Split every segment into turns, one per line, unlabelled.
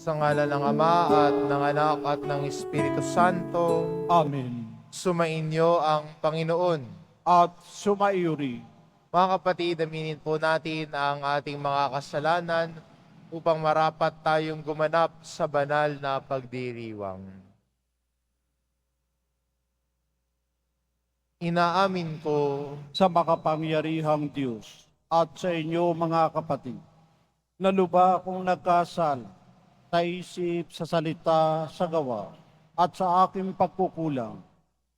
Sa ngalan ng Ama at ng Anak at ng Espiritu Santo,
Amen.
sumainyo ang Panginoon.
At sumaiyuri.
Mga kapatid, aminin po natin ang ating mga kasalanan upang marapat tayong gumanap sa banal na pagdiriwang. Inaamin ko
Sa makapangyarihang Diyos at sa inyo mga kapatid, na luba akong nagkasala sa isip, sa salita, sa gawa, at sa aking pagkukulang.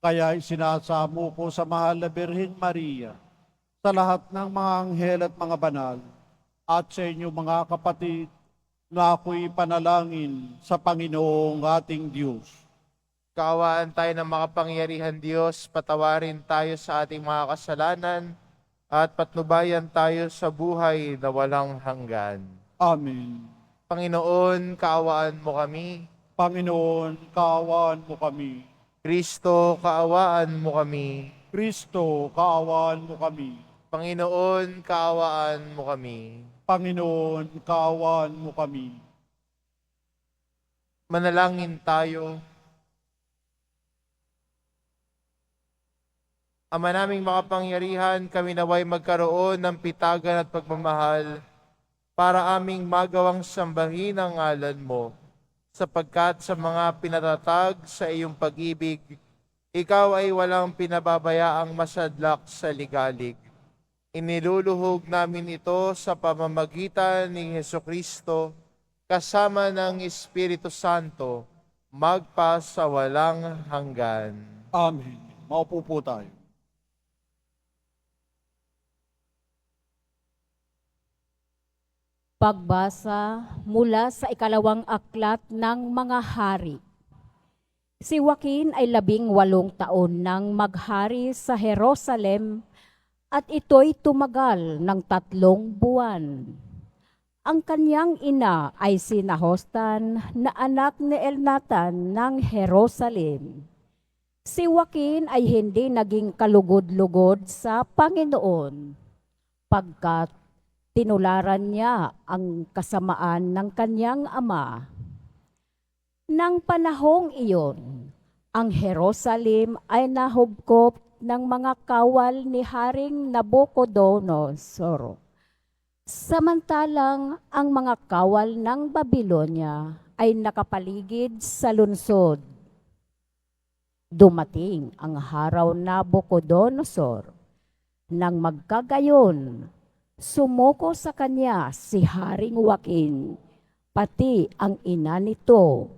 Kaya isinasamo ko sa mahal na Birheng Maria, sa lahat ng mga anghel at mga banal, at sa inyo mga kapatid, na ako'y panalangin sa Panginoong ating Diyos.
kaawaan tayo ng makapangyarihan Diyos, patawarin tayo sa ating mga kasalanan at patnubayan tayo sa buhay na walang hanggan.
Amen.
Panginoon, kaawaan mo kami.
Panginoon, kaawaan mo kami.
Kristo, kaawaan mo kami.
Kristo, kaawaan mo kami.
Panginoon, kaawaan mo kami.
Panginoon, kaawaan mo kami.
Manalangin tayo. Ama naming makapangyarihan, kami naway magkaroon ng pitagan at pagmamahal para aming magawang sambahin ang ngalan mo, sapagkat sa mga pinatatag sa iyong pag-ibig, ikaw ay walang pinababayaang masadlak sa ligalig. Iniluluhog namin ito sa pamamagitan ni Hesukristo, kasama ng Espiritu Santo, magpa sa walang hanggan.
Amen. Maupo po tayo.
Pagbasa mula sa ikalawang aklat ng mga hari. Si Joaquin ay 18 taon nang maghari sa Jerusalem at ito'y tumagal ng 3 buwan. Ang kanyang ina ay si Nahostan na anak ni Elnatan ng Jerusalem. Si Joaquin ay hindi naging kalugod-lugod sa Panginoon pagkat tinularan niya ang kasamaan ng kanyang ama. Nang panahong iyon, ang Jerusalem ay nahubkop ng mga kawal ni Haring Nabucodonosor. Samantalang ang mga kawal ng Babylonia ay nakapaligid sa lungsod. Dumating ang haraw Nabucodonosor. Nang magkagayon, sumuko sa kanya si Haring Joaquin, pati ang ina nito,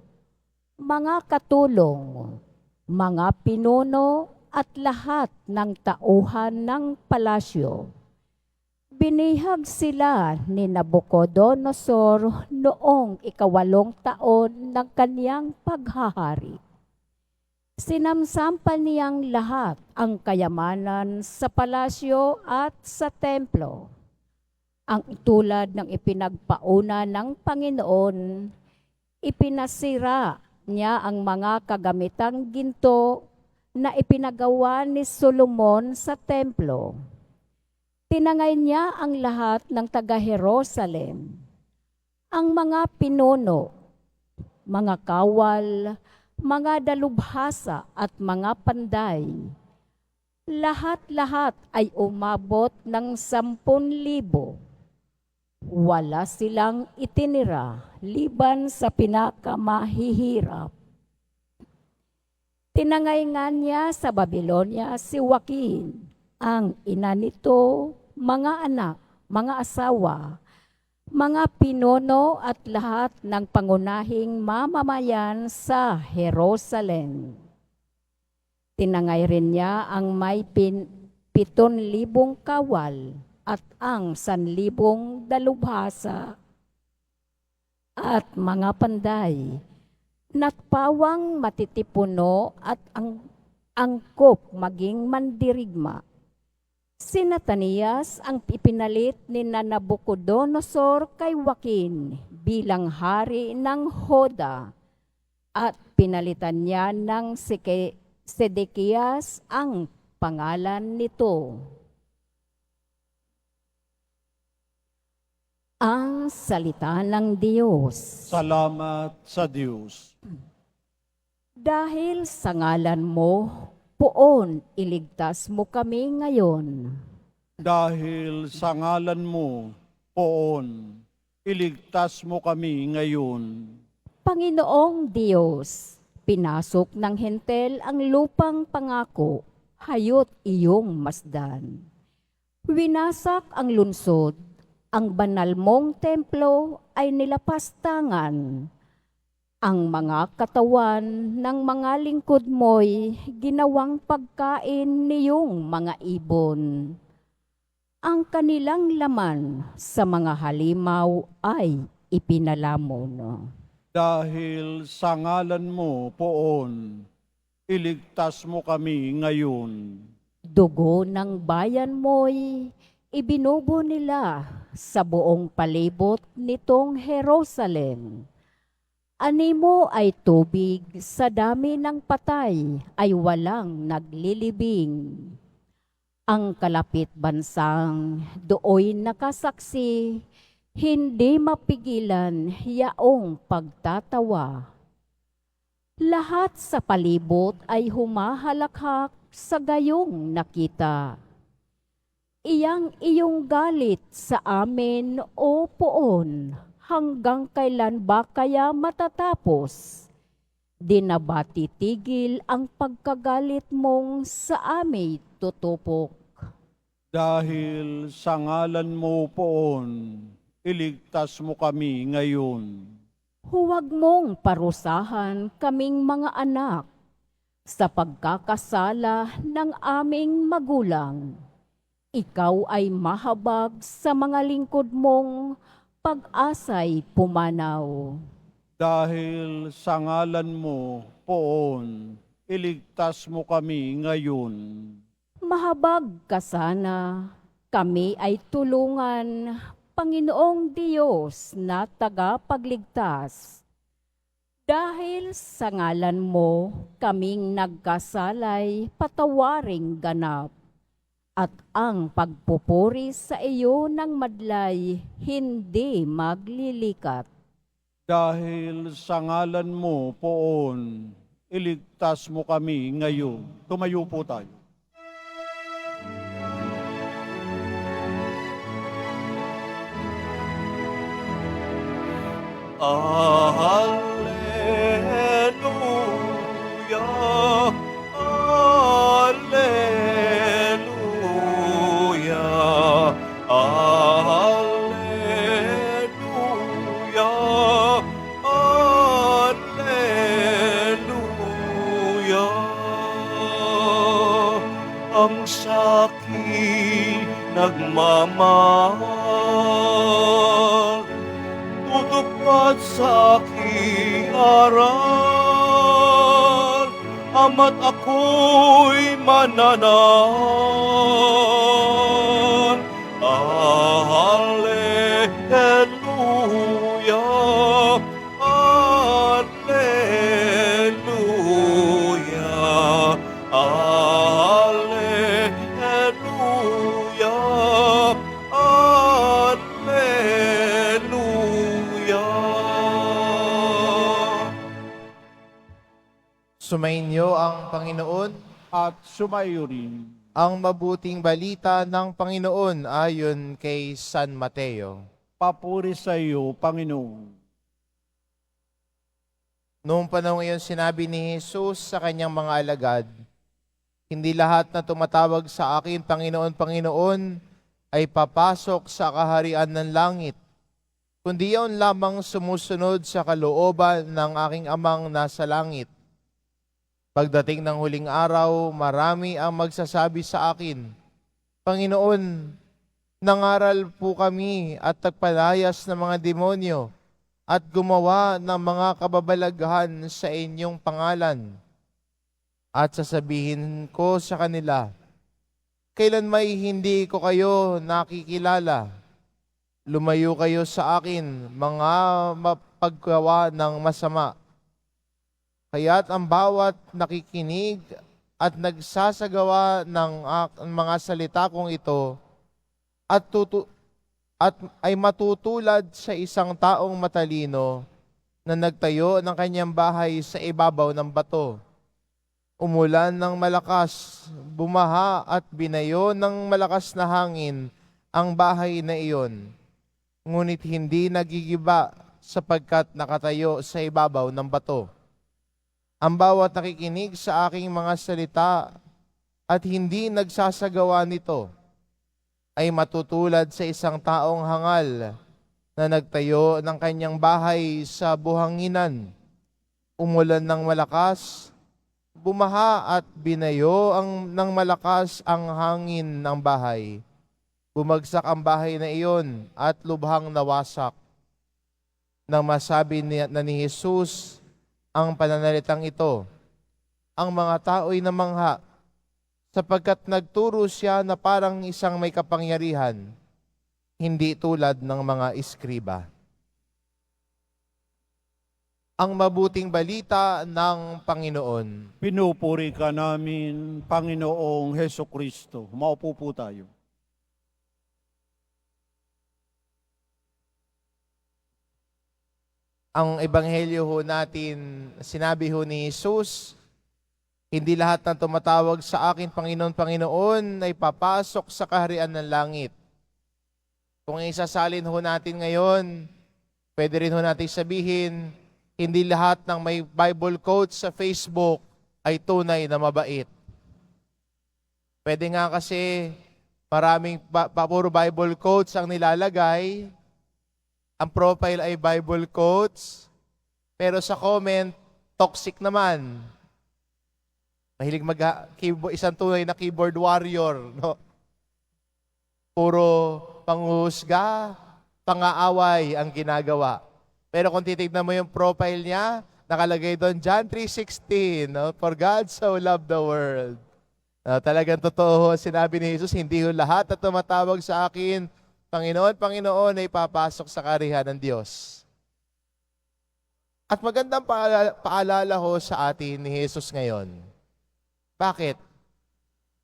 mga katulong, mga pinuno at lahat ng tauhan ng palasyo. Binihag sila ni Nabucodonosor noong 8 taon ng kaniyang paghahari. Sinamsampan niyang lahat ang kayamanan sa palasyo at sa templo. Ang tulad ng ipinagpauna ng Panginoon, ipinasira niya ang mga kagamitang ginto na ipinagawa ni Solomon sa templo. Tinangay niya ang lahat ng taga-Jerusalem, ang mga pinuno, mga kawal, mga dalubhasa at mga panday. Lahat-lahat ay umabot ng 10,000. Wala silang itinira liban sa pinakamahihirap. Tinangay nga niya sa Babylonia si Joaquin, ang ina nito, mga anak, mga asawa, mga pinuno at lahat ng pangunahing mamamayan sa Jerusalem. Tinangay rin niya ang may 7,000 kawal at ang 1,000 dalubhasa at mga panday, natpawang matitipuno at ang angkop maging mandirigma. Si Natanias ang ipinalit ni Nabucodonosor kay Joaquin bilang hari ng Hoda at pinalitan niya ng Sedekias ang pangalan nito. Ang salita ng Diyos.
Salamat sa Diyos.
Dahil sa ngalan mo, poon, iligtas mo kami ngayon.
Dahil sa ngalan mo, poon, iligtas mo kami ngayon.
Panginoong Diyos, pinasok ng hentel ang lupang pangako, hayot iyong masdan. Winasak ang lungsod, ang banal mong templo ay nilapastangan. Ang mga katawan ng mga lingkod mo'y ginawang pagkain niyong mga ibon. Ang kanilang laman sa mga halimaw ay ipinalamon.
Dahil sa ngalan mo, poon, iligtas mo kami ngayon.
Dugo ng bayan mo'y ibinubo nila sa buong palibot nitong Jerusalem. Animo ay tubig, sa dami ng patay ay walang naglilibing. Ang kalapit bansang dooy nakasaksi, hindi mapigilan yaong pagtatawa. Lahat sa palibot ay humahalakhak sa gayong nakita. Iyang iyong galit sa amin, o poon, hanggang kailan ba kaya matatapos? Di na ba titigil ang pagkagalit mong sa amin tutupok?
Dahil sa ngalan mo, poon, iligtas mo kami ngayon.
Huwag mong parusahan kaming mga anak sa pagkakasala ng aming magulang. Ikaw ay mahabag sa mga lingkod mong pag-asa'y pumanaw.
Dahil sa ngalan mo, poon, iligtas mo kami ngayon.
Mahabag ka sana, kami ay tulungan, Panginoong Diyos na tagapagligtas. Dahil sa ngalan mo, kaming nagkasalay, patawaring ganap. At ang pagpupuri sa iyo ng madlay, hindi maglilikat.
Dahil sa ngalan mo, poon, iligtas mo kami ngayon. Tumayo po tayo.
Alleluia, alleluia, alleluia, alleluia. Ang sakin nagmamahal, tutupad sa aking aral, ama't ako'y mananahan. Alleluia, alleluia, alleluia, alleluia.
Sumainyo ang Panginoon.
At sumayo rin.
Ang mabuting balita ng Panginoon ayon kay San Mateo.
Papuri sa iyo, Panginoon.
Noong panahon iyon sinabi ni Jesus sa kanyang mga alagad, hindi lahat na tumatawag sa akin, Panginoon, Panginoon, ay papasok sa kaharian ng langit, kundi yaon lamang sumusunod sa kalooban ng aking amang nasa langit. Pagdating ng huling araw, marami ang magsasabi sa akin, Panginoon, nangaral po kami at nagpalayas ng mga demonyo at gumawa ng mga kababalaghan sa inyong pangalan. At sasabihin ko sa kanila, kailan may hindi ko kayo nakikilala? Lumayo kayo sa akin, mga mapaggawa ng masama. Kaya't ang bawat nakikinig at nagsasagawa ng mga salita kong ito at ay matutulad sa isang taong matalino na nagtayo ng kanyang bahay sa ibabaw ng bato. Umulan ng malakas, bumaha at binayo ng malakas na hangin ang bahay na iyon. Ngunit hindi nagigiba sapagkat nakatayo sa ibabaw ng bato. Ang bawat nakikinig sa aking mga salita at hindi nagsasagawa nito ay matutulad sa isang taong hangal na nagtayo ng kanyang bahay sa buhanginan. Umulan ng malakas, bumaha at binayo ng malakas ang hangin ng bahay. Bumagsak ang bahay na iyon at lubhang nawasak. Nang masabi na ni Jesus ang pananalitang ito, ang mga tao'y namangha sapagkat nagturo siya na parang isang may kapangyarihan, hindi tulad ng mga iskriba. Ang mabuting balita ng Panginoon.
Pinupuri ka namin, Panginoong Heso Kristo. Maupo po tayo.
Ang ebanghelyo ho natin, sinabi ho ni Jesus, hindi lahat ng tumatawag sa akin, Panginoon, Panginoon, ay papasok sa kaharian ng langit. Kung isasalin ho natin ngayon, pwede rin ho natin sabihin, hindi lahat ng may Bible quotes sa Facebook ay tunay na mabait. Pwede nga kasi maraming puro Bible quotes ang nilalagay, ang profile ay Bible quotes, pero sa comment, toxic naman. Mahilig mag-keyboard, isang tunay na keyboard warrior, no? Puro panghusga, pangaaway ang ginagawa. Pero kung titignan mo yung profile niya, nakalagay doon, John 3:16, no? For God so loved the world. Talagang totoo, sinabi ni Jesus, hindi ho lahat na tumatawag sa akin, Panginoon, Panginoon, ay papasok sa kaharian ng Diyos. At magandang paalala ho sa atin ni Jesus ngayon. Bakit?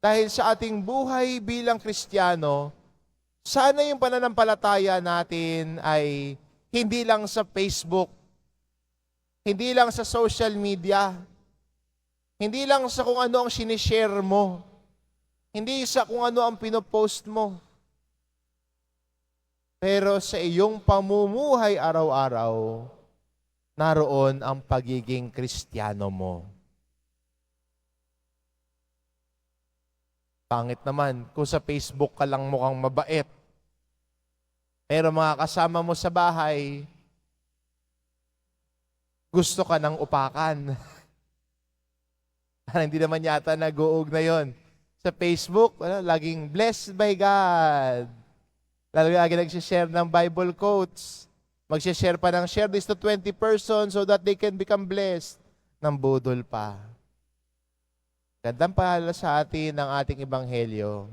Dahil sa ating buhay bilang Kristiyano, sana yung pananampalataya natin ay hindi lang sa Facebook, hindi lang sa social media, hindi lang sa kung ano ang sinishare mo, hindi sa kung ano ang pinopost mo, pero sa iyong pamumuhay araw-araw, naroon ang pagiging Kristiyano mo. Pangit naman kung sa Facebook ka lang mukhang mabait, pero mga kasama mo sa bahay, gusto ka ng upakan. Hindi naman yata nag-uog na yon. Sa Facebook, laging blessed by God. Lagi nagsishare ng Bible quotes. Magsishare pa ng share this to 20 persons so that they can become blessed. Nang budol pa. Gandang paalala sa atin ng ating ebanghelyo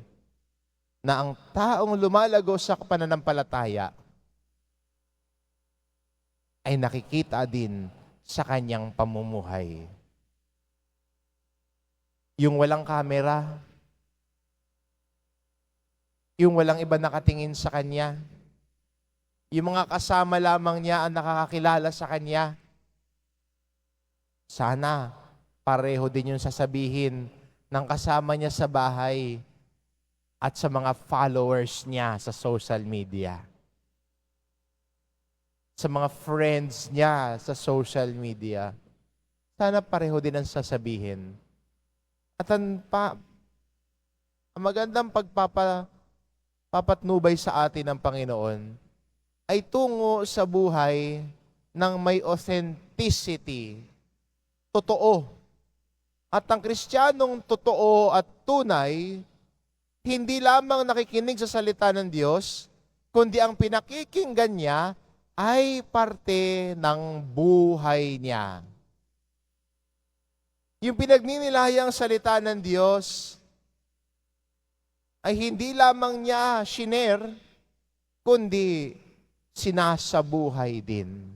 na ang taong lumalago sa pananampalataya ay nakikita din sa kanyang pamumuhay. Yung walang kamera, yung walang iba nakatingin sa kanya, yung mga kasama lamang niya ang nakakakilala sa kanya, sana pareho din yung sasabihin ng kasama niya sa bahay at sa mga followers niya sa social media. Sa mga friends niya sa social media. Sana pareho din ang sasabihin. At ang magandang pagpapatnubay sa atin ng Panginoon ay tungo sa buhay ng may authenticity. Totoo. At ang Kristiyanong totoo at tunay, hindi lamang nakikinig sa salita ng Diyos, kundi ang pinakikinggan niya ay parte ng buhay niya. Yung pinagninilayang salita ng Diyos ay hindi lamang niya shiner, kundi sinasabuhay din.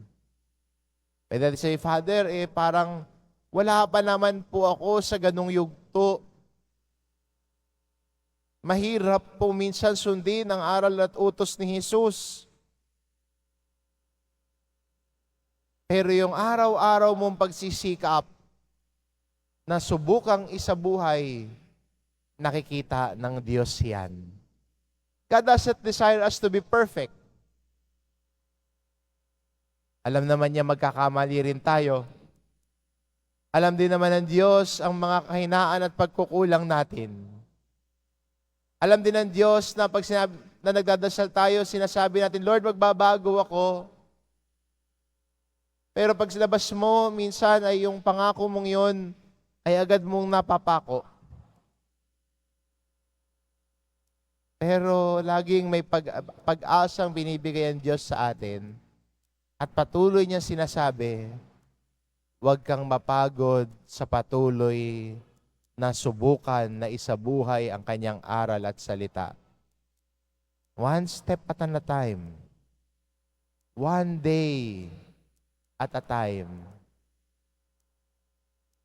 Pwede natin say, Father, parang wala pa naman po ako sa ganung yugto. Mahirap po minsan sundin ang aral at utos ni Jesus. Pero yung araw-araw mong pagsisikap na subukang isabuhay, nakikita ng Diyos yan. God doesn't desire us to be perfect. Alam naman niya magkakamali rin tayo. Alam din naman ng Diyos ang mga kahinaan at pagkukulang natin. Alam din ng Diyos na pag na nagdadasal tayo, sinasabi natin, Lord, magbabago ako. Pero pag silabas mo, minsan ay yung pangako mong yon ay agad mong napapako. Pero laging may pag-asang binibigay ang Diyos sa atin. At patuloy niya sinasabi, huwag kang mapagod sa patuloy na subukan na isabuhay ang kanyang aral at salita. One step at a time. One day at a time.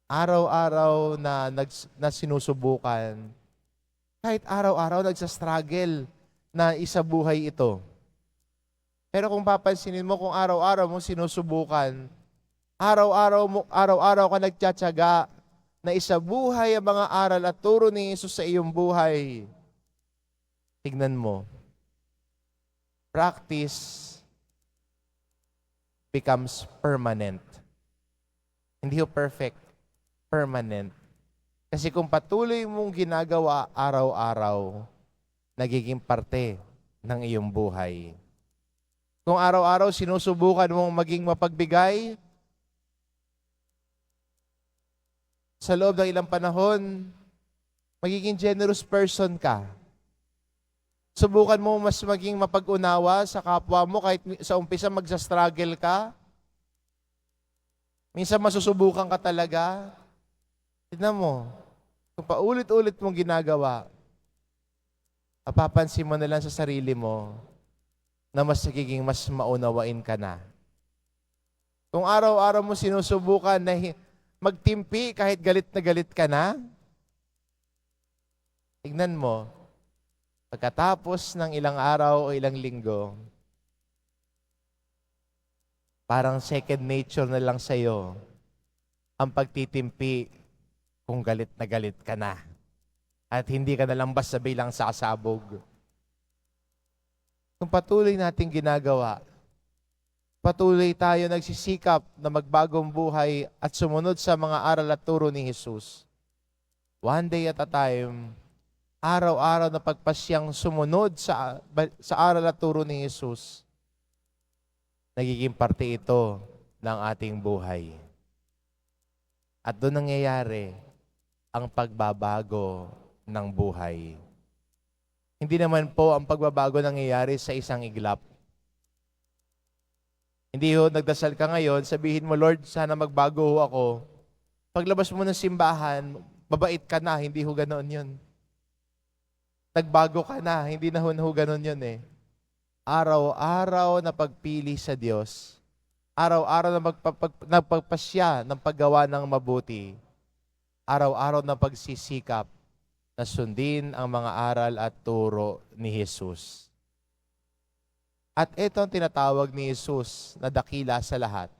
Araw-araw na sinusubukan, kahit araw-araw nagsastruggle na isabuhay ito. Pero kung papansinin mo, kung araw-araw mo sinusubukan, araw-araw ka nagtsatsaga na isabuhay ang mga aral at turo ni Jesus sa iyong buhay, tignan mo, practice becomes permanent. Hindi ho perfect, permanent. Kasi kung patuloy mong ginagawa araw-araw, nagiging parte ng iyong buhay. Kung araw-araw sinusubukan mong maging mapagbigay, sa loob ng ilang panahon, magiging generous person ka. Subukan mo mas maging mapag-unawa sa kapwa mo kahit sa umpisa magsa-struggle ka. Minsan masusubukan ka talaga. Tignan mo, kung paulit-ulit mong ginagawa, mapapansin mo na lang sa sarili mo na mas nagiging mas maunawain ka na. Kung araw-araw mo sinusubukan na magtimpi kahit galit na galit ka na, tignan mo, pagkatapos ng ilang araw o ilang linggo, parang second nature na lang sa'yo ang pagtitimpi kung galit na galit ka na. At hindi ka na lang basta bilang sasabog. Kung patuloy natin ginagawa, patuloy tayo nagsisikap na magbagong buhay at sumunod sa mga aral at turo ni Jesus. One day at a time, araw-araw na pagpasyang sumunod sa aral at turo ni Jesus, nagiging parte ito ng ating buhay. At doon nangyayari ang pagbabago ng buhay. Hindi naman po ang pagbabago nangyayari sa isang iglap. Hindi ho, nagdasal ka ngayon, sabihin mo, Lord, sana magbago ho ako. Paglabas mo ng simbahan, mabait ka na, hindi ho ganoon yun. Nagbago ka na, hindi na ho ganoon yun eh. Araw-araw na pagpili sa Diyos, araw-araw na nagpagpasya ng paggawa ng mabuti, araw-araw na pagsisikap na sundin ang mga aral at turo ni Jesus. At ito ang tinatawag ni Jesus na dakila sa lahat.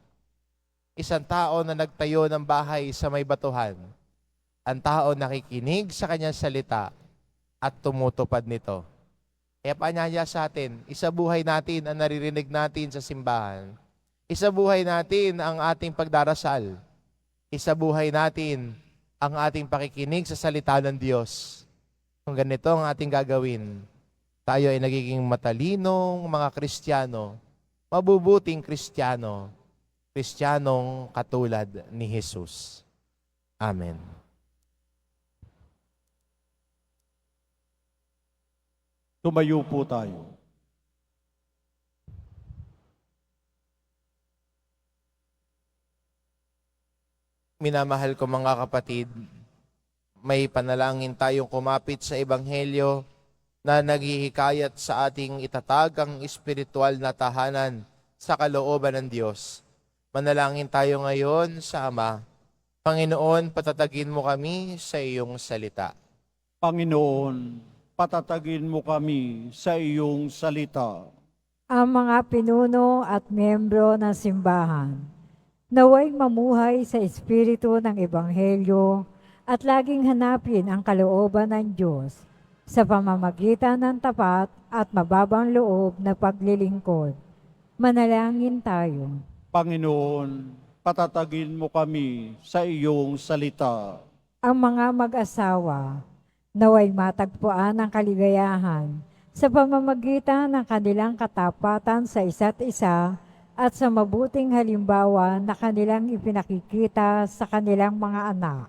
Isang tao na nagtayo ng bahay sa may batuhan. Ang tao nakikinig sa kanyang salita at tumutupad nito. Kaya paanyaya sa atin, isabuhay natin ang naririnig natin sa simbahan. Isabuhay natin ang ating pagdarasal. Isabuhay natin ang ating pakikinig sa salita ng Diyos. Kung ganito ang ating gagawin, tayo ay nagiging matalinong mga Kristiyano, mabubuting Kristiyano, Kristiyanong katulad ni Jesus. Amen.
Tumayo po tayo.
Minamahal ko mga kapatid, may panalangin tayong kumapit sa Ebanghelyo na naghihikayat sa ating itatag ang espiritual na tahanan sa kalooban ng Diyos. Manalangin tayo ngayon sa Ama. Panginoon, patatagin mo kami sa iyong salita.
Panginoon, patatagin mo kami sa iyong salita.
Ang mga pinuno at miyembro ng simbahan, naway mamuhay sa espiritu ng Ebanghelyo at laging hanapin ang kalooban ng Diyos sa pamamagitan ng tapat at mababang loob na paglilingkod. Manalangin tayo.
Panginoon, patatagin mo kami sa iyong salita.
Ang mga mag-asawa, naway matagpuan ang kaligayahan sa pamamagitan ng kanilang katapatan sa isa't isa at sa mabuting halimbawa na kanilang ipinakikita sa kanilang mga anak.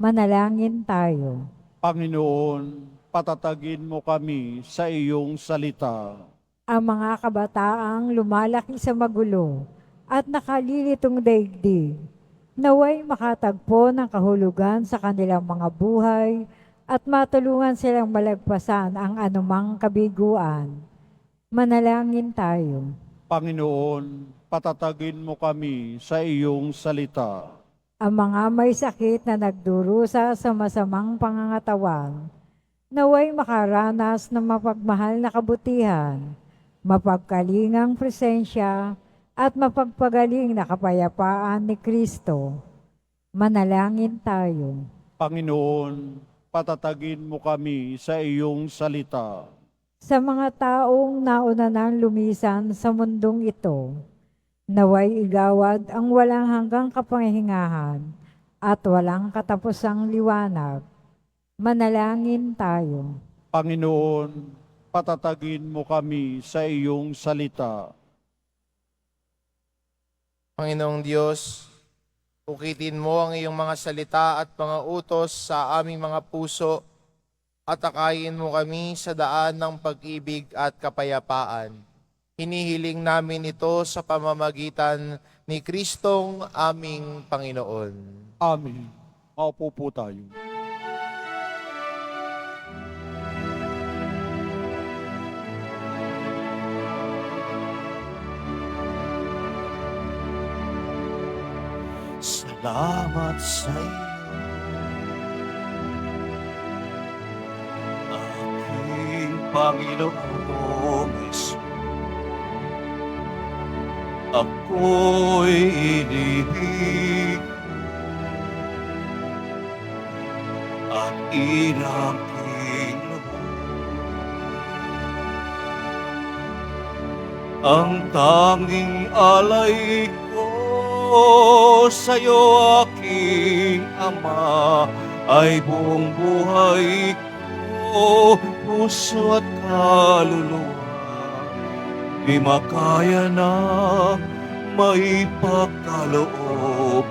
Manalangin tayo.
Panginoon, patatagin mo kami sa iyong salita.
Ang mga kabataang lumalaki sa magulo at nakalilitong daigdig, naway makatagpo ng kahulugan sa kanilang mga buhay at matulungan silang malagpasan ang anumang kabiguan. Manalangin tayo.
Panginoon, patatagin mo kami sa iyong salita.
Ang mga may sakit na nagdurusa sa masamang pangangatawan, naway makaranas ng mapagmahal na kabutihan, mapagkalingang presensya, at mapagpagaling na kapayapaan ni Kristo. Manalangin tayo.
Panginoon, patatagin mo kami sa iyong salita.
Sa mga taong nauna nang lumisan sa mundong ito, naway igawad ang walang hanggang kapangyarihan at walang katapusang liwanag. Manalangin tayo.
Panginoon, patatagin mo kami sa iyong salita.
Panginoong Diyos, ukitin mo ang iyong mga salita at mga utos sa aming mga puso at akayin mo kami sa daan ng pag-ibig at kapayapaan. Hinihiling namin ito sa pamamagitan ni Kristong aming Panginoon.
Amen. Maupo po tayo.
Salamat sa iyo, aking Panginoong Hesus. Ako'y inibig at inangkin ang tanging alay ko sa'yo, aking Ama, ay buong buhay ko, puso at kaluluwa. Di makaya na maipagkaloob,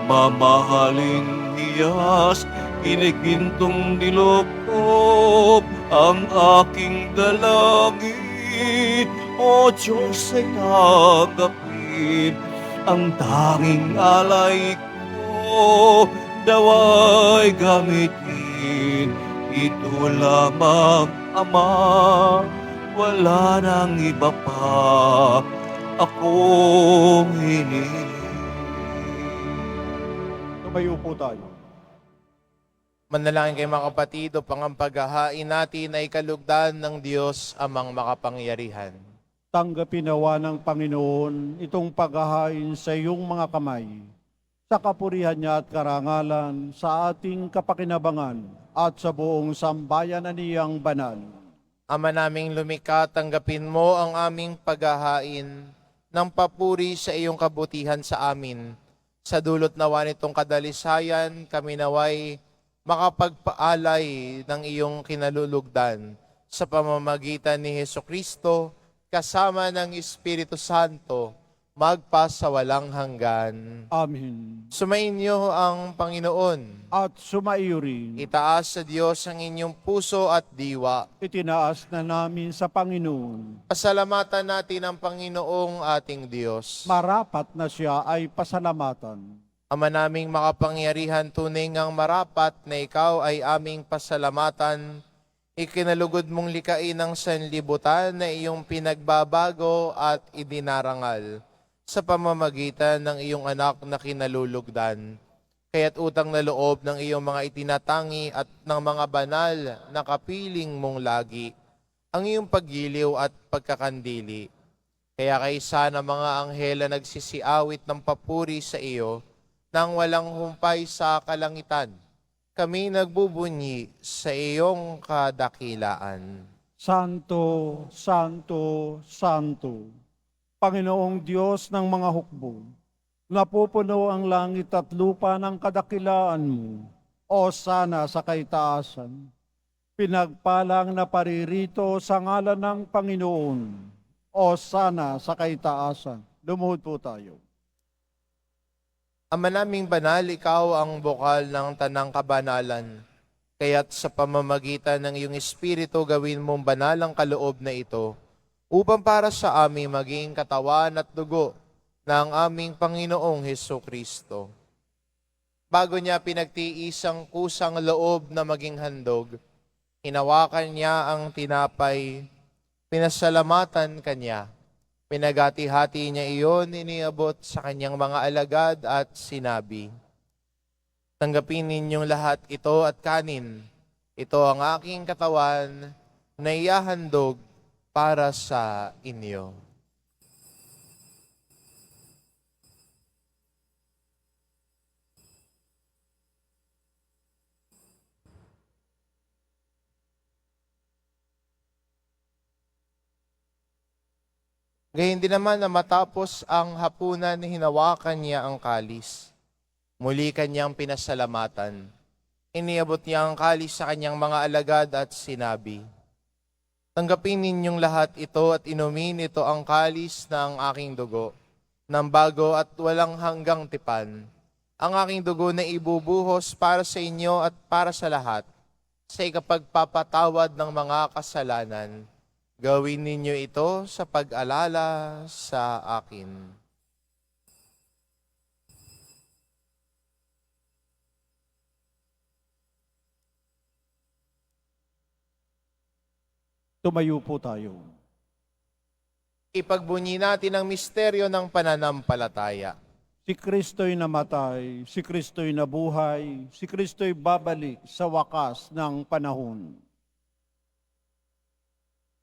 mamahaling hiyas, kinigintong nilokob ang aking dalangin. O Diyos ay tanggapin ang tanging alay ko, daway gamitin. Ito lamang, Ama, wala nang iba pa akong hinihiling.
Tumayo po tayo.
Manalangin kayo mga kapatid, upang ang paghahain natin ay kalugdan ng Diyos amang makapangyarihan.
Tanggapin nawa ng Panginoon itong paghahain sa iyong mga kamay, sa kapurihan niya at karangalan, sa ating kapakinabangan at sa buong sambayan na niyang banal.
Ama naming lumikha, tanggapin mo ang aming paghahain ng papuri sa iyong kabutihan sa amin. Sa dulot nawa nitong kadalisayan, kami naway makapagpaalay ng iyong kinalulugdan sa pamamagitan ni Hesukristo, kasama ng Espiritu Santo, magpasawalang hanggan.
Amen.
Sumainyo ang Panginoon.
At sumaiyo rin,
Itaas sa Diyos ang inyong puso at diwa.
itinaas na namin sa Panginoon.
Pasalamatan natin ang Panginoong ating Diyos.
Marapat na siya ay pasalamatan.
Ama naming makapangyarihan, tunay ngang marapat na ikaw ay aming pasalamatan. Ikinalugod mong likain ang sanlibutan na iyong pinagbabago at idinarangal sa pamamagitan ng iyong anak na kinalulugdan. kaya't utang na loob ng iyong mga itinatangi at ng mga banal na kapiling mong lagi ang iyong paggiliw at pagkakandili. Kaya kaysa na mga anghela nagsisiawit ng papuri sa iyo nang walang humpay sa kalangitan, kami nagbubunyi sa iyong kadakilaan.
Santo, Santo, Santo, Panginoong Diyos ng mga hukbo, napupuno ang langit at lupa ng kadakilaan mo, o sana sa kaitaasan. Pinagpalang na paririto sa ngalan ng Panginoon, o sana sa kaitaasan. Lumuhod po tayo.
Ama naming banal, ikaw ang bukal ng tanang kabanalan. Kaya't sa pamamagitan ng iyong Espiritu gawin mong banal ang kaloob na ito, upang para sa amin maging katawan at dugo ng aming Panginoong Hesukristo. Bago niya pinagtiis ang kusang loob na maging handog, hinawakan niya ang tinapay, pinasalamatan kanya, pinagati-hati niya iyon, iniabot sa kanyang mga alagad at sinabi, "Tanggapin ninyong lahat ito at kanin. Ito ang aking katawan na ihahandog para sa inyo." Gayun din naman na matapos ang hapunan, hinawakan niya ang kalis. Muli kanyang pinasalamatan. Iniabot niya ang kalis sa kanyang mga alagad at sinabi, "Tanggapin ninyong lahat ito at inumin ito ang kalis ng aking dugo, ng bago at walang hanggang tipan. Ang aking dugo na ibubuhos para sa inyo at para sa lahat, sa ikapagpapatawad ng mga kasalanan. Gawin ninyo ito sa pag-alala sa akin."
Tumayo po tayo.
Ipagbunyi natin ang misteryo ng pananampalataya.
Si Kristo'y namatay, si Kristo'y nabuhay, si Kristo'y babalik sa wakas ng panahon.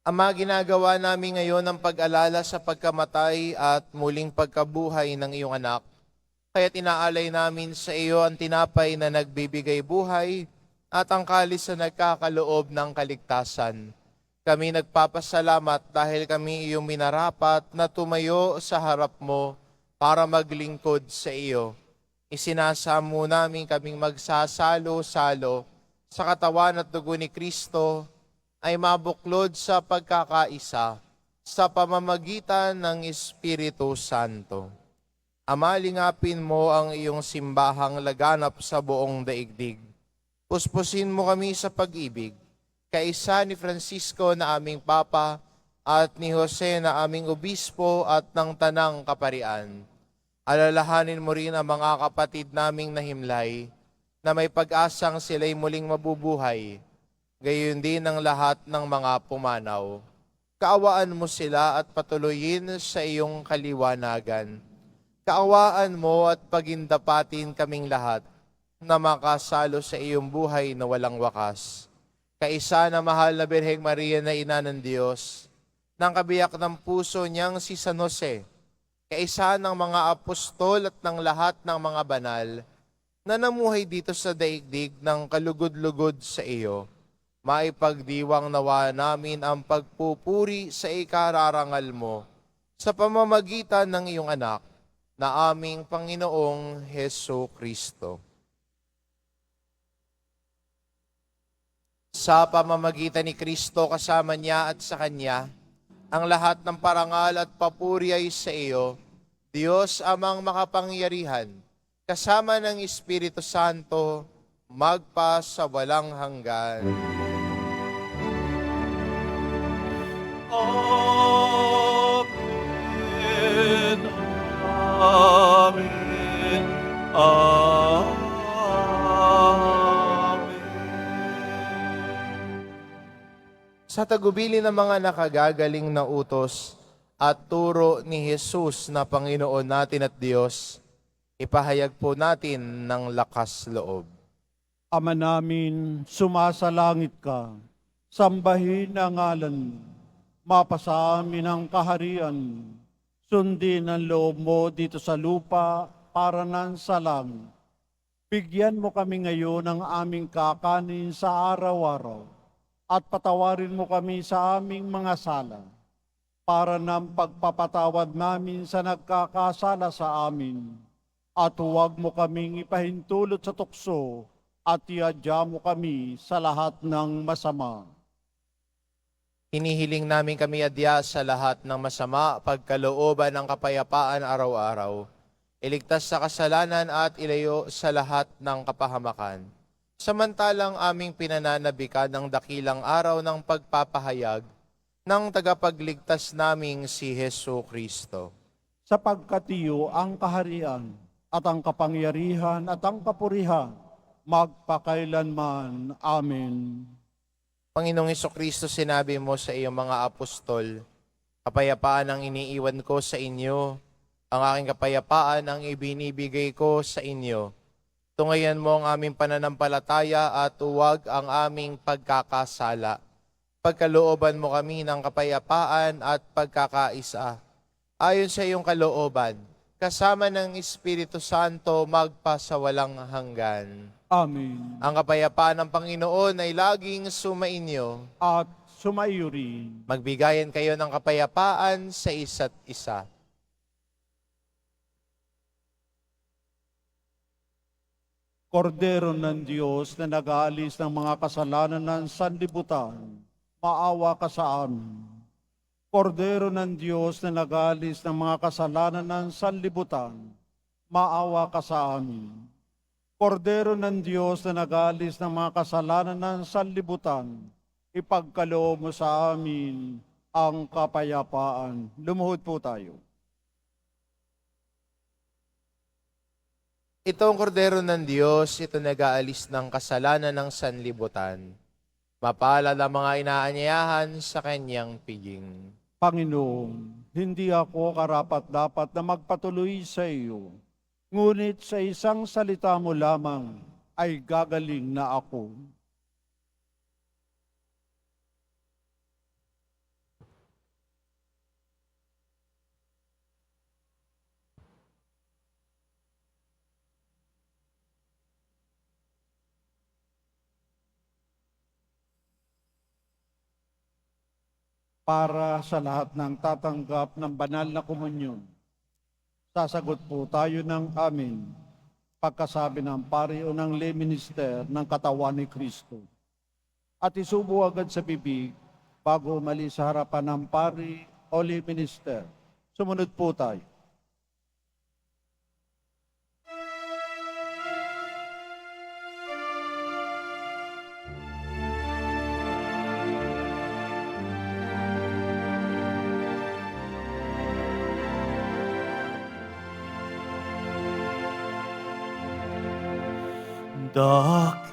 Ama, ginagawa namin ngayon ang pag-alala sa pagkamatay at muling pagkabuhay ng iyong anak. Kaya't inaalay namin sa iyo ang tinapay na nagbibigay buhay at ang kalis na nagkakaloob ng kaligtasan. Kami nagpapasalamat dahil kami iyong minarapat na tumayo sa harap mo para maglingkod sa iyo. Isinasamo namin kaming magsasalo-salo sa katawan at dugo ni Kristo ay mabuklod sa pagkakaisa sa pamamagitan ng Espiritu Santo. Ama, lingapin mo ang iyong simbahang laganap sa buong daigdig. Puspusin mo kami sa pag-ibig, kaisa ni Francisco na aming Papa at ni Jose na aming Obispo at ng Tanang Kaparian. Alalahanin mo rin ang mga kapatid naming nahimlay na may pag-asang sila'y muling mabubuhay, gayon din ang lahat ng mga pumanaw. Kaawaan mo sila at patuloyin sa iyong kaliwanagan. Kaawaan mo at pagindapatin kaming lahat na makasalo sa iyong buhay na walang wakas. Kaisa na mahal na Birheng Maria na Ina ng Diyos, ng kabiyak ng puso niyang si San Jose, kaisa ng mga apostol at ng lahat ng mga banal na namuhay dito sa daigdig ng kalugod-lugod sa iyo, maipagdiwang nawa namin ang pagpupuri sa ikararangal mo sa pamamagitan ng iyong anak na aming Panginoong Heso Kristo. Sa pamamagitan ni Kristo kasama niya at sa Kanya, ang lahat ng parangal at papuri ay sa iyo, Diyos amang makapangyarihan, kasama ng Espiritu Santo, magpa sa walang hanggan.
Amen. Amen. Amen.
Sa tagubili ng mga nakagagaling na utos at turo ni Jesus na Panginoon natin at Diyos, Ipahayag po natin ng lakas loob.
Ama namin, sumasalangit ka, sambahin ang ngalan mo, mapasa amin ang kaharian, sundin ang loob mo dito sa lupa para nan sa langit. Bigyan mo kami ngayon ng aming kakanin sa araw-araw at patawarin mo kami sa aming mga sala para ng pagpapatawad namin sa nagkakasala sa amin. At huwag mo kaming ipahintulot sa tukso at iadya mo kami sa lahat ng masama.
Hinihiling namin kami adya sa lahat ng masama, pagkalooban ng kapayapaan araw-araw. Iligtas sa kasalanan at ilayo sa lahat ng kapahamakan. Samantalang aming pinananabikan ng dakilang araw ng pagpapahayag ng tagapagligtas naming si Hesu Kristo.
Sapagkat iyo ang kaharian at ang kapangyarihan at ang kapurihan magpakailanman. Amen.
Panginoong Hesukristo, sinabi mo sa iyong mga apostol, kapayapaan ang iniiwan ko sa inyo, ang aking kapayapaan ang ibinibigay ko sa inyo. Tungayan mo ang aming pananampalataya at huwag ang aming pagkakasala. Pagkalooban mo kami ng kapayapaan at pagkakaisa. Ayon sa iyong kalooban, kasama ng Espiritu Santo magpasawalang hanggan.
Amen.
Ang kapayapaan ng Panginoon ay laging sumainyo.
At sumaiyo rin.
Magbigayan kayo ng kapayapaan sa isa't isa.
Kordero ng Diyos na nag-aalis ng mga kasalanan ng sanlibutan, maawa ka sa amin. Kordero ng Diyos na nag-aalis ng mga kasalanan ng sanlibutan, maawa ka sa amin. Kordero ng Diyos na nag-aalis ng mga kasalanan ng sanlibutan, ipagkaloob mo sa amin ang kapayapaan. Lumuhod po tayo.
Ito ang kordero ng Diyos, ito nag-aalis ng kasalanan ng sanlibutan. Mapalad ang mga inaanyayahan sa kanyang piging.
Panginoon, hindi ako karapat-dapat na magpatuloy sa iyo, ngunit sa isang salita mo lamang ay gagaling na ako. Para sa lahat ng tatanggap ng banal na komunyon, sasagot po tayo ng amin pagkasabi ng pari o ng lay minister ng katawan ni Kristo. At isubo agad sa bibig bago umalis sa harapan ng pari o lay minister. Sumunod po tayo.
Dakilang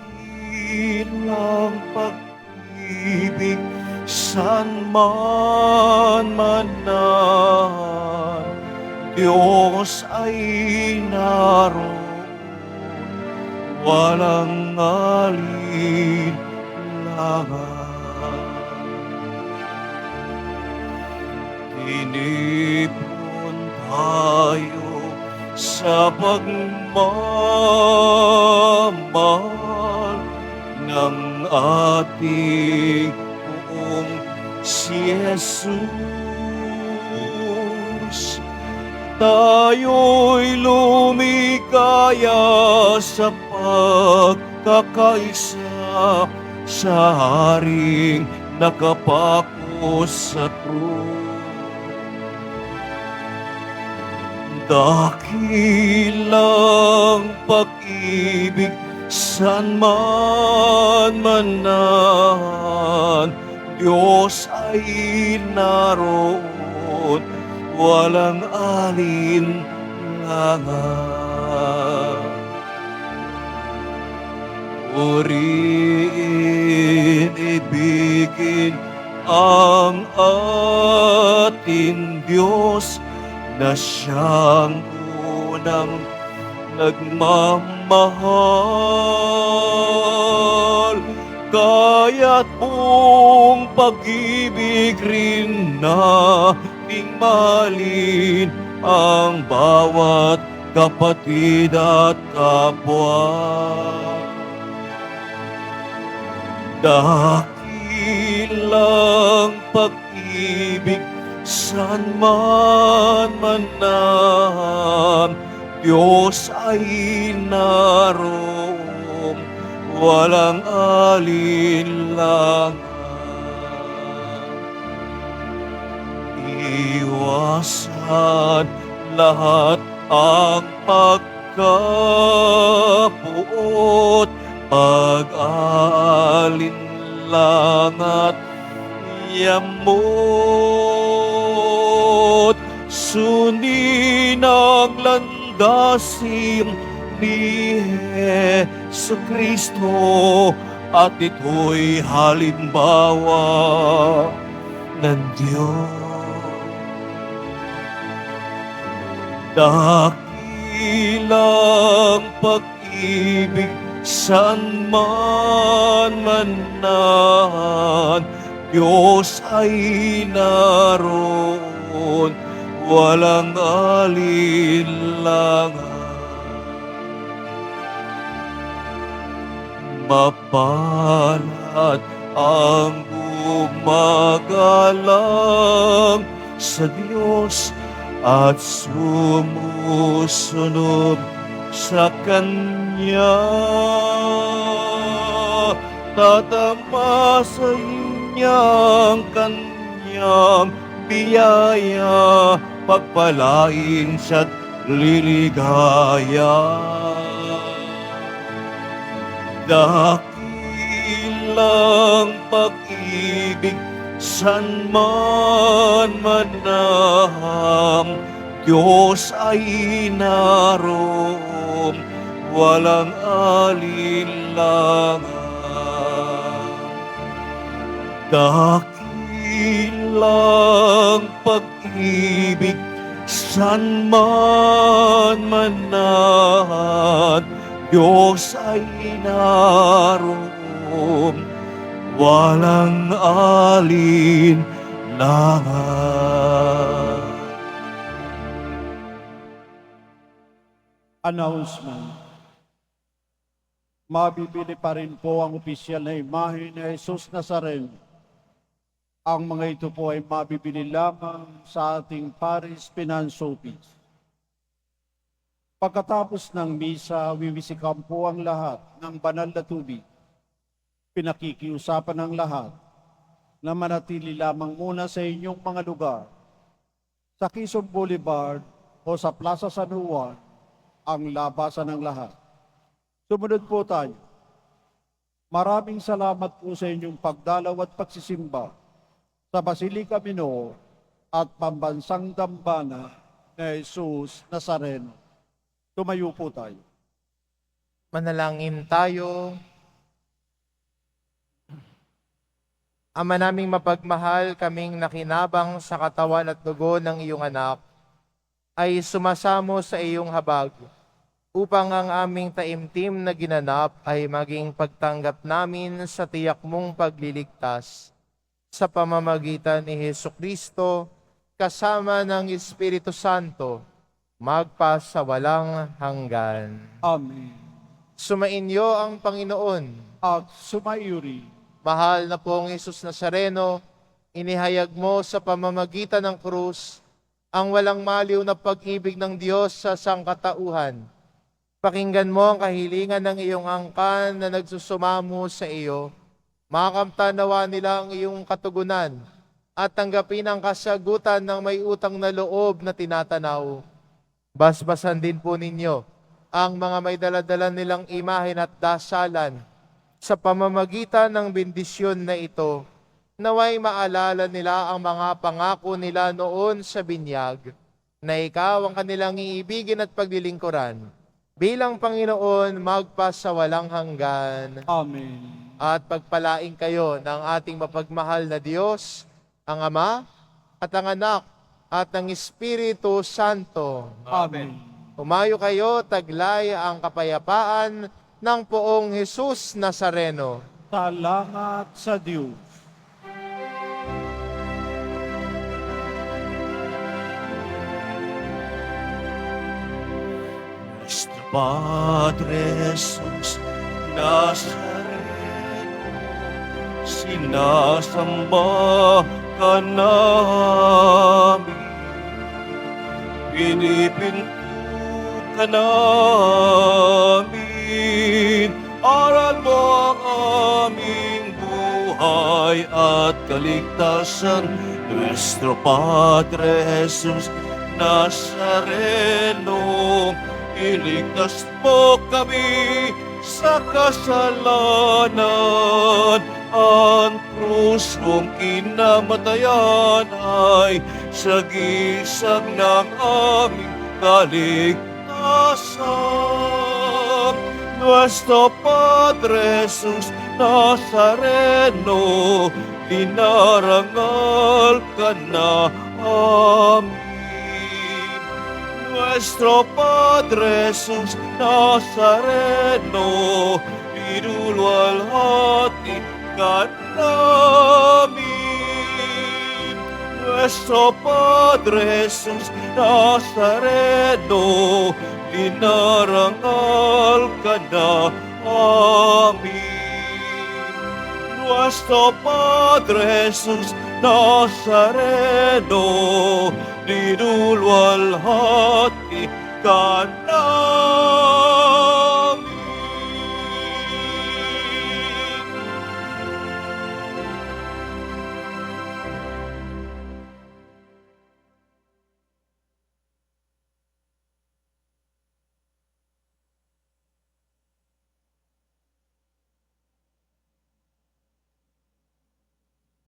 pag-ibig, san man manahan, Diyos ay naroon, walang alinlangan. Tinipon tayo sa pagmamahal ng ating buong si Jesus. Tayo'y lumikaya sa pagkakaisa sa haring nakapako sa krus. Dakilang pag-ibig, san man manahan, Diyos ay naroon, walang alinlangan. Purihin, ibigin ang ating Diyos, na siyang unang nagmamahal, kaya't buong pag-ibig rin nating mahalin ang bawat kapatid at kapwa. Dakilang pag-ibig saan man manahan, Diyos ay naroon, walang alinlangan. Iwasan lahat ang pagkapuot, pag-aalinlang at yamot. Sunin ang landasin ni Hesu Kristo at ito'y halimbawa ng Diyos. Dakilang pag-ibig saan man manahan, Diyos ay naroon, walang alinlangan. Mapalad ang gumagalang sa Diyos at sumusunod sa Kanya. Tatama sa inyang Kanyang biyaya, pagpalain siya't liligaya. Dakilang pag-ibig saan man manahan, Diyos ay naroon, walang alinlangan. Dakilang pag-ibig saan man manahan, Diyos ay naroon, walang alinlangan.
Announcement. Mabibili pa rin po ang opisyal na imahe ni Jesus Nazareno. Ang mga ito po ay mabibili lamang sa ating Paris Finance Office. Pagkatapos ng misa, wiwisikan po ang lahat ng banal na tubig. Pinakikiusapan ng lahat na manatili lamang muna sa inyong mga lugar. Sa Quezon Boulevard o sa Plaza San Juan, ang labasan ng lahat. Sumunod po tayo. Maraming salamat po sa inyong pagdalaw at pagsisimba sa Basilica Minor at Pambansang Dambana ni Jesus Nazareno. Tumayo po tayo.
Manalangin tayo. Ama naming mapagmahal, kaming nakinabang sa katawan at dugo ng iyong anak, ay sumasamo sa iyong habag, upang ang aming taimtim na ginanap ay maging pagtanggap namin sa tiyak mong pagliligtas. Sa pamamagitan ni Hesukristo, kasama ng Espiritu Santo, magpa sa walang hanggan.
Amen.
Sumainyo ang Panginoon.
At sumayuri.
Mahal na pong Jesus Nazareno, inihayag mo sa pamamagitan ng krus ang walang maliw na pag-ibig ng Diyos sa sangkatauhan. Pakinggan mo ang kahilingan ng iyong angkan na nagsusumamo sa iyo. Makamtanawa nila ang iyong katugunan at tanggapin ang kasagutan ng may utang na loob na tinatanaw. Basbasan din po ninyo ang mga may daladala nilang imahen at dasalan. Sa pamamagitan ng bendisyon na ito, naway maalala nila ang mga pangako nila noon sa binyag, na ikaw ang kanilang iibigin at paglilingkuran. Bilang Panginoon, magpa sa walang hanggan.
Amen.
At pagpalain kayo ng ating mapagmahal na Diyos, ang Ama, at ang Anak, at ang Espiritu Santo.
Amen.
Humayo kayo, taglay ang kapayapaan ng poong Jesus Nazareno.
Salamat sa Diyos.
Nuestro Padre Jesus Nazareno, sinasamba ka namin. Pinipinto ka namin, aral mo ang aming buhay at kaligtasan. Nuestro Padre Jesus Nazareno, iligtas mo kami sa kasalanan. Ang krus mong kinamatayan ay sagisag ng aming kaligtasan. Nuestro Padre Jesus Nazareno, dinarangal ka na amin. Nuestro Padre Jesus Nazareno, dinulwalhati ka namin. Nuestro Padre Jesus Nazareno, dinarangal ka na amin. Nuestro Padre Jesus Nazareno, dinulwalhati ka